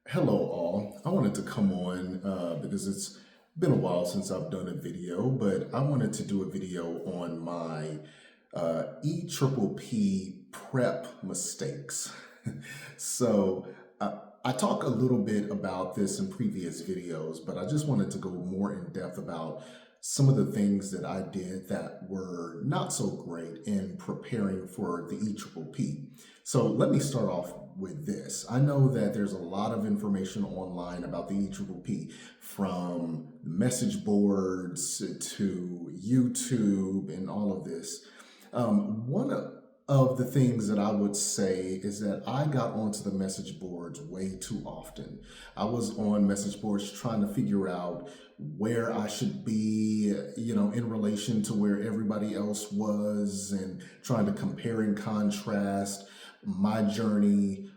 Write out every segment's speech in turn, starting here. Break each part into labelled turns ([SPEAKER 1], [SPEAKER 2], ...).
[SPEAKER 1] Hello, all. I wanted to come on because it's been a while since I've done a video, but I wanted to do a video on my EPPP prep mistakes. so I talk a little bit about this in previous videos, but I just wanted to go more in depth about some of the things that I did that were not so great in preparing for the EPPP. So let me start off with this. I know that there's a lot of information online about the EPPP, from message boards to YouTube and all of this. One of the things that I would say is that I got onto the message boards way too often. I was on message boards trying to figure out where I should be, in relation to where everybody else was, and trying to compare and contrast my journey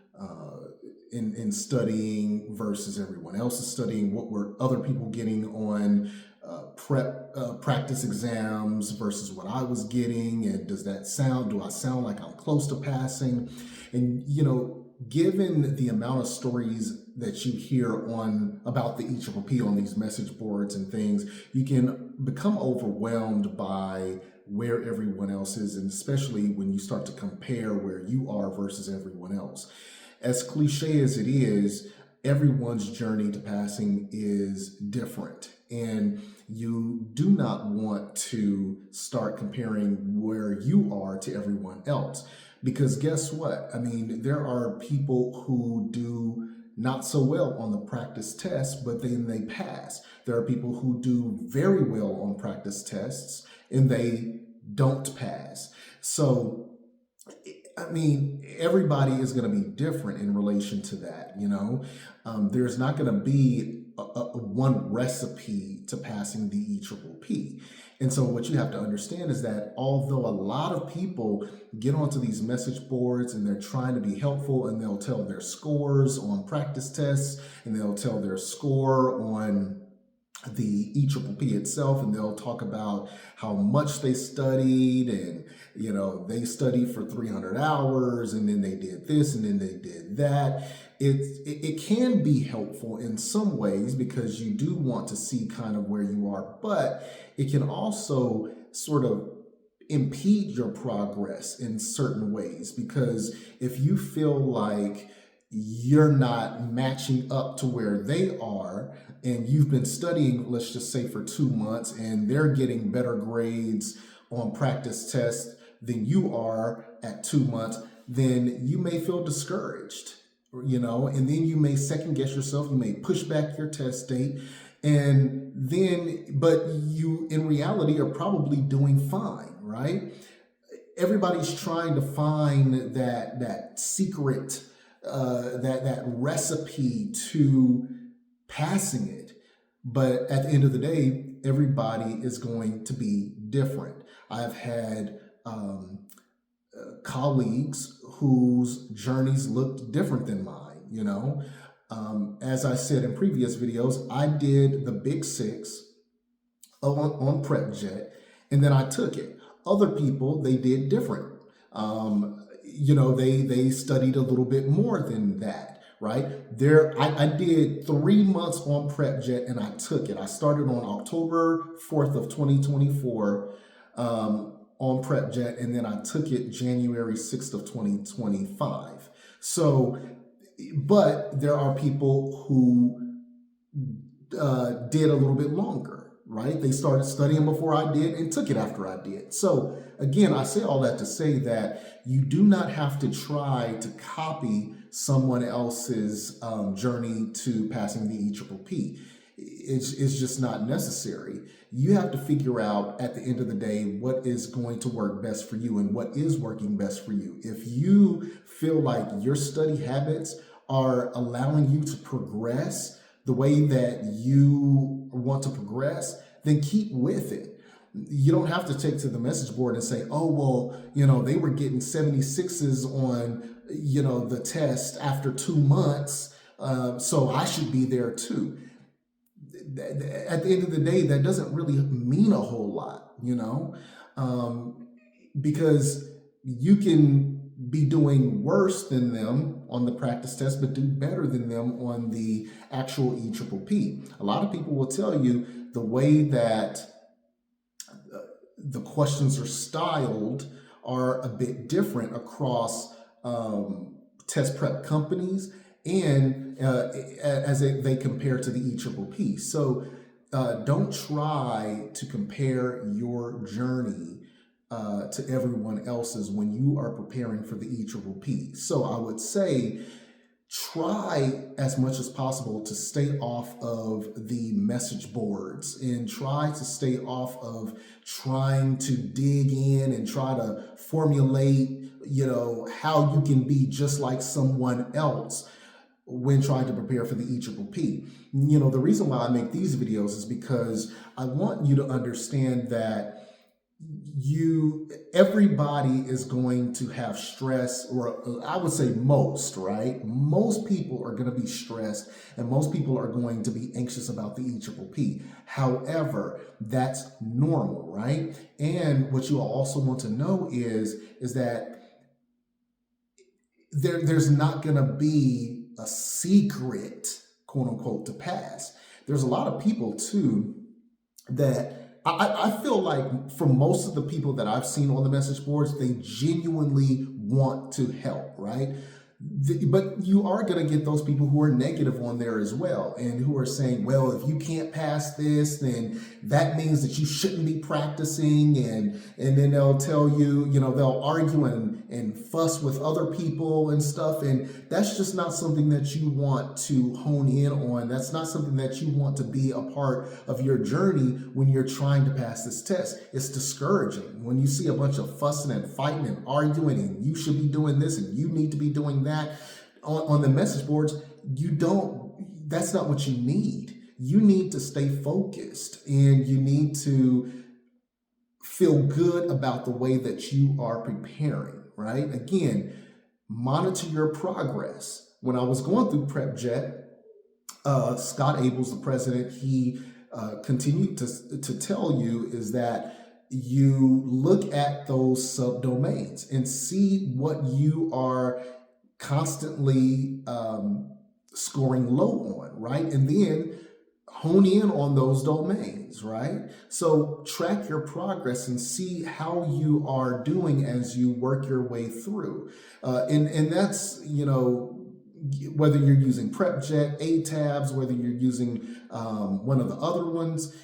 [SPEAKER 1] in studying versus everyone else's studying. What were other people getting on practice exams versus what I was getting, and do I sound like I'm close to passing? And given the amount of stories that you hear on about the EPPP on these message boards and things, you can become overwhelmed by where everyone else is, and especially when you start to compare where you are versus everyone else. As cliche as it is, everyone's journey to passing is different, and you do not want to start comparing where you are to everyone else, because guess what? I mean, there are people who do not so well on the practice tests, but then they pass. There are people who do very well on practice tests and they don't pass. So I mean, everybody is going to be different in relation to that. There's not going to be one recipe to passing the EPPP. And so what you have to understand is that although a lot of people get onto these message boards and they're trying to be helpful, and they'll tell their scores on practice tests, and they'll tell their score on the EPPP itself, and they'll talk about how much they studied, and they studied for 300 hours, and then they did this and then they did that. It can be helpful in some ways because you do want to see kind of where you are, but it can also sort of impede your progress in certain ways, because if you feel like you're not matching up to where they are, and you've been studying, let's just say, for 2 months, and they're getting better grades on practice tests than you are at 2 months, then you may feel discouraged, and then you may second guess yourself. You may push back your test date, but you in reality are probably doing fine, right? Everybody's trying to find that secret, that recipe to passing it. But at the end of the day, everybody is going to be different. I've had colleagues whose journeys looked different than mine. As I said in previous videos, I did the Big Six on PrepJet, and then I took it. Other people, they did different. They studied a little bit more than that, right? I did 3 months on PrepJet and I took it. I started on October 4th of 2024 on PrepJet, and then I took it January 6th of 2025. So, but there are people who did a little bit longer, right? They started studying before I did and took it after I did. So again, I say all that to say that you do not have to try to copy someone else's journey to passing the EPPP. It's just not necessary. You have to figure out at the end of the day what is going to work best for you and what is working best for you. If you feel like your study habits are allowing you to progress the way that you want to progress, then keep with it. You don't have to take to the message board and say, oh, well, they were getting 76s on, the test after 2 months, so I should be there too. At the end of the day, that doesn't really mean a whole lot, because you can be doing worse than them on the practice test, but do better than them on the actual EPPP. A lot of people will tell you the way that the questions are styled are a bit different across test prep companies and as they compare to the EPPP. So don't try to compare your journey to everyone else's when you are preparing for the EPPP. So I would say try as much as possible to stay off of the message boards and try to stay off of trying to dig in and try to formulate, how you can be just like someone else when trying to prepare for the EPPP. The reason why I make these videos is because I want you to understand that everybody is going to have stress, or I would say most, right? Most people are going to be stressed and most people are going to be anxious about the EPPP. However, that's normal, right? And what you also want to know is that there's not going to be a secret, quote unquote, to pass. There's a lot of people too that I feel like for most of the people that I've seen on the message boards, they genuinely want to help, right? But you are going to get those people who are negative on there as well and who are saying, well, if you can't pass this, then that means that you shouldn't be practicing. And then they'll tell you, they'll argue and fuss with other people and stuff. And that's just not something that you want to hone in on. That's not something that you want to be a part of your journey when you're trying to pass this test. It's discouraging when you see a bunch of fussing and fighting and arguing and you should be doing this and you need to be doing that on the message boards. That's not what you need. You need to stay focused and you need to feel good about the way that you are preparing, right? Again, monitor your progress. When I was going through PrepJet, Scott Abels, the president, he continued to tell you is that you look at those subdomains and see what you are constantly scoring low on, right? And then hone in on those domains, right? So track your progress and see how you are doing as you work your way through. And that's, whether you're using PrepJet, AATBS, whether you're using one of the other ones,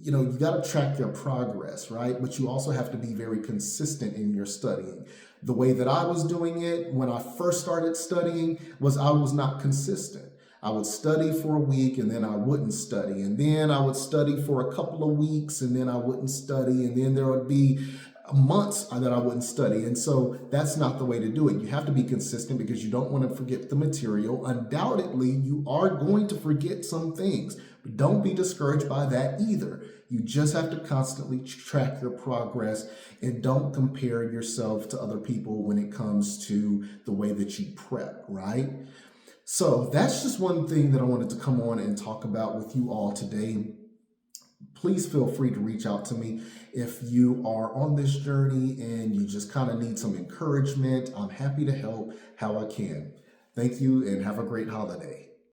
[SPEAKER 1] you got to track your progress, right? But you also have to be very consistent in your studying. The way that I was doing it when I first started studying was I was not consistent. I would study for a week and then I wouldn't study. And then I would study for a couple of weeks and then I wouldn't study. And then there would be months that I wouldn't study. And so that's not the way to do it. You have to be consistent because you don't want to forget the material. Undoubtedly, you are going to forget some things, but don't be discouraged by that either. You just have to constantly track your progress and don't compare yourself to other people when it comes to the way that you prep, right? So that's just one thing that I wanted to come on and talk about with you all today. Please feel free to reach out to me if you are on this journey and you just kind of need some encouragement. I'm happy to help how I can. Thank you and have a great holiday.